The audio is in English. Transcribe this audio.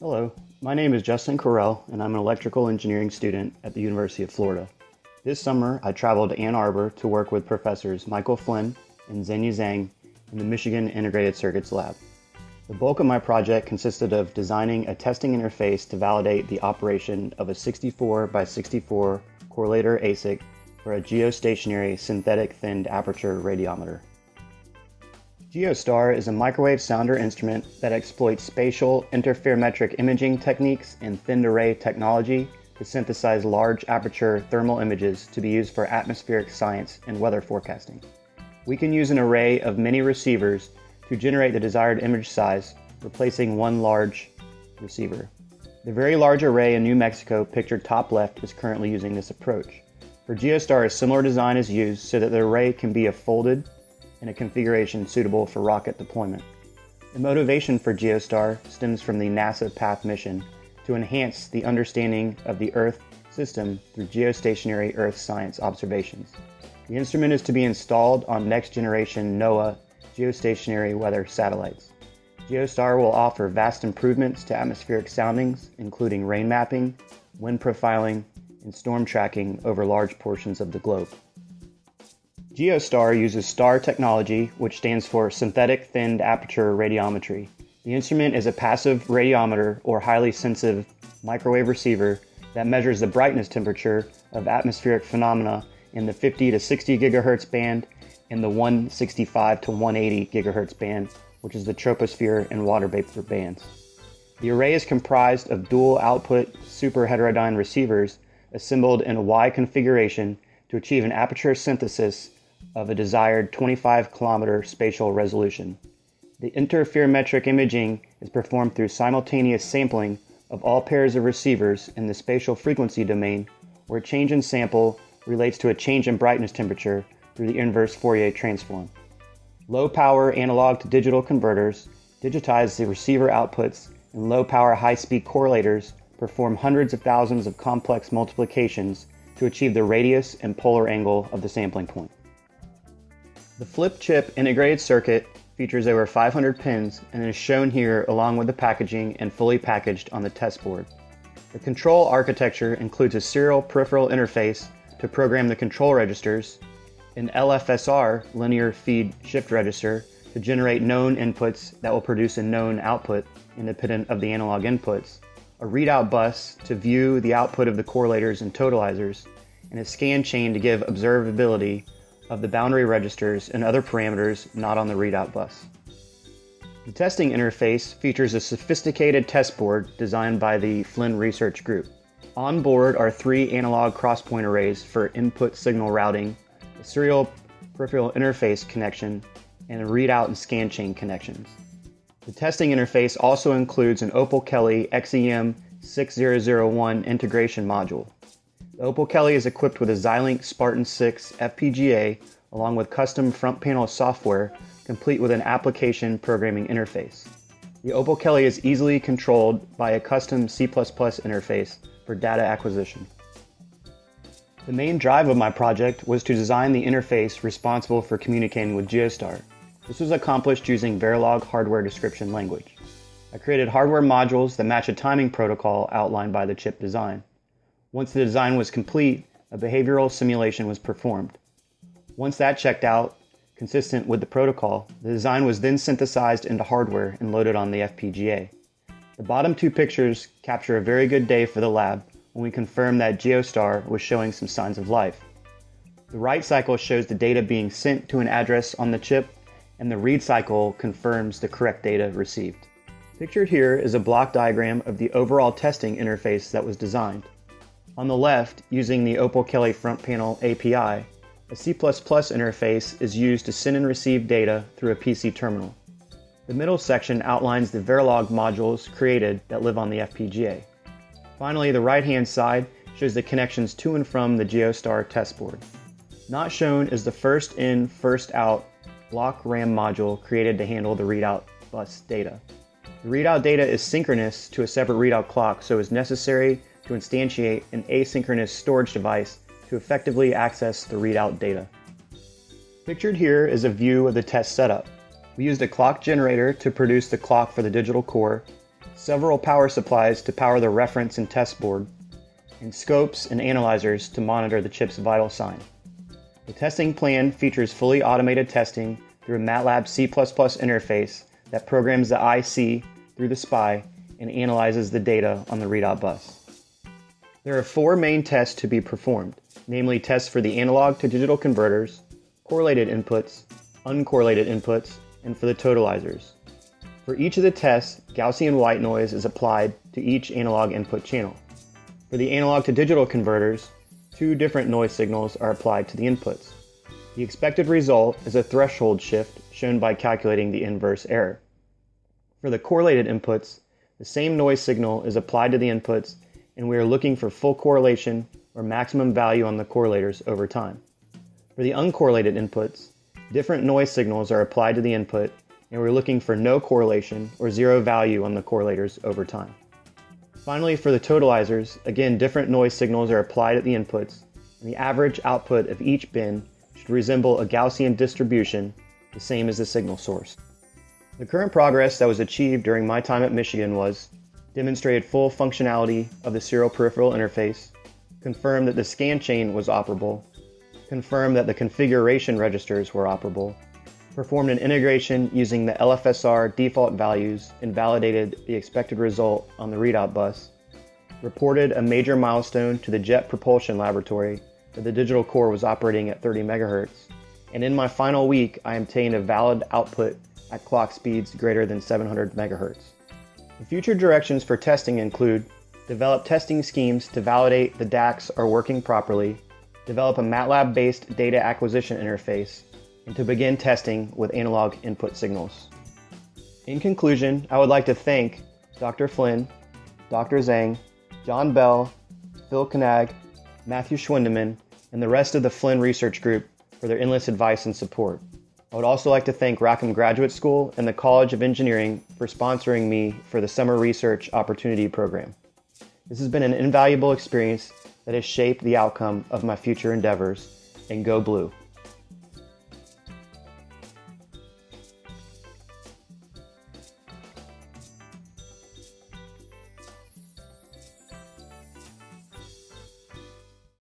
Hello, my name is Justin Correll, and I'm an electrical engineering student at the University of Florida. This summer, I traveled to Ann Arbor to work with professors Michael Flynn and Zhenyu Zhang in the Michigan Integrated Circuits Lab. The bulk of my project consisted of designing a testing interface to validate the operation of a 64 by 64 Correlator ASIC for a geostationary synthetic thinned aperture radiometer. Geostar is a microwave sounder instrument that exploits spatial interferometric imaging techniques and thinned array technology to synthesize large aperture thermal images to be used for atmospheric science and weather forecasting. We can use an array of many receivers to generate the desired image size, replacing one large receiver. The Very Large Array in New Mexico, pictured top left, is currently using this approach. For Geostar, a similar design is used so that the array can be folded in a configuration suitable for rocket deployment. The motivation for Geostar stems from the NASA PATH mission to enhance the understanding of the Earth system through geostationary Earth science observations. The instrument is to be installed on next-generation NOAA geostationary weather satellites. Geostar will offer vast improvements to atmospheric soundings, including rain mapping, wind profiling, and storm tracking over large portions of the globe. Geostar uses STAR technology, which stands for Synthetic Thinned Aperture Radiometry. The instrument is a passive radiometer or highly sensitive microwave receiver that measures the brightness temperature of atmospheric phenomena in the 50 to 60 gigahertz band and the 165 to 180 gigahertz band, which is the troposphere and water vapor bands. The array is comprised of dual output super heterodyne receivers assembled in a Y configuration to achieve an aperture synthesis of a desired 25 kilometer spatial resolution. The interferometric imaging is performed through simultaneous sampling of all pairs of receivers in the spatial frequency domain, where change in sample relates to a change in brightness temperature through the inverse Fourier transform. Low power analog to digital converters digitize the receiver outputs, and low power high-speed correlators perform hundreds of thousands of complex multiplications to achieve the radius and polar angle of the sampling point. The flip chip integrated circuit features over 500 pins and is shown here along with the packaging and fully packaged on the test board. The control architecture includes a serial peripheral interface to program the control registers, an LFSR linear feed shift register to generate known inputs that will produce a known output independent of the analog inputs, a readout bus to view the output of the correlators and totalizers, and a scan chain to give observability of the boundary registers and other parameters not on the readout bus. The testing interface features a sophisticated test board designed by the Flynn Research Group. On board are 3 analog crosspoint arrays for input signal routing, a serial peripheral interface connection, and readout and scan chain connections. The testing interface also includes an Opal Kelly XEM 6001 integration module. The Opal Kelly is equipped with a Xilinx Spartan 6 FPGA along with custom front panel software complete with an application programming interface. The Opal Kelly is easily controlled by a custom C++ interface for data acquisition. The main drive of my project was to design the interface responsible for communicating with Geostar. This was accomplished using Verilog hardware description language. I created hardware modules that match a timing protocol outlined by the chip design. Once the design was complete, a behavioral simulation was performed. Once that checked out, consistent with the protocol, the design was then synthesized into hardware and loaded on the FPGA. The bottom 2 pictures capture a very good day for the lab when we confirmed that Geostar was showing some signs of life. The write cycle shows the data being sent to an address on the chip, and the read cycle confirms the correct data received. Pictured here is a block diagram of the overall testing interface that was designed. On the left, using the Opal Kelly front panel API, a C++ interface is used to send and receive data through a PC terminal. The middle section outlines the Verilog modules created that live on the FPGA. Finally, the right-hand side shows the connections to and from the Geostar test board. Not shown is the first in, first out block RAM module created to handle the readout bus data. The readout data is synchronous to a separate readout clock, so it's necessary to instantiate an asynchronous storage device to effectively access the readout data. Pictured here is a view of the test setup. We used a clock generator to produce the clock for the digital core, several power supplies to power the reference and test board, and scopes and analyzers to monitor the chip's vital sign. The testing plan features fully automated testing through a MATLAB C++ interface that programs the IC through the SPI and analyzes the data on the readout bus. There are 4 main tests to be performed, namely tests for the analog to digital converters, correlated inputs, uncorrelated inputs, and for the totalizers. For each of the tests, Gaussian white noise is applied to each analog input channel. For the analog to digital converters, 2 different noise signals are applied to the inputs. The expected result is a threshold shift shown by calculating the inverse error. For the correlated inputs, the same noise signal is applied to the inputs, and we are looking for full correlation or maximum value on the correlators over time. For the uncorrelated inputs, different noise signals are applied to the input, and we're looking for no correlation or 0 value on the correlators over time. Finally, for the totalizers, again, different noise signals are applied at the inputs, and the average output of each bin should resemble a Gaussian distribution, the same as the signal source. The current progress that was achieved during my time at Michigan was demonstrated full functionality of the serial peripheral interface, confirmed that the scan chain was operable, confirmed that the configuration registers were operable, performed an integration using the LFSR default values and validated the expected result on the readout bus, reported a major milestone to the Jet Propulsion Laboratory that the digital core was operating at 30 MHz, and in my final week I obtained a valid output at clock speeds greater than 700 MHz. The future directions for testing include develop testing schemes to validate the DACs are working properly, develop a MATLAB-based data acquisition interface, and to begin testing with analog input signals. In conclusion, I would like to thank Dr. Flynn, Dr. Zhang, John Bell, Phil Knag, Matthew Schwindeman, and the rest of the Flynn Research Group for their endless advice and support. I would also like to thank Rackham Graduate School and the College of Engineering for sponsoring me for the Summer Research Opportunity Program. This has been an invaluable experience that has shaped the outcome of my future endeavors, and go blue.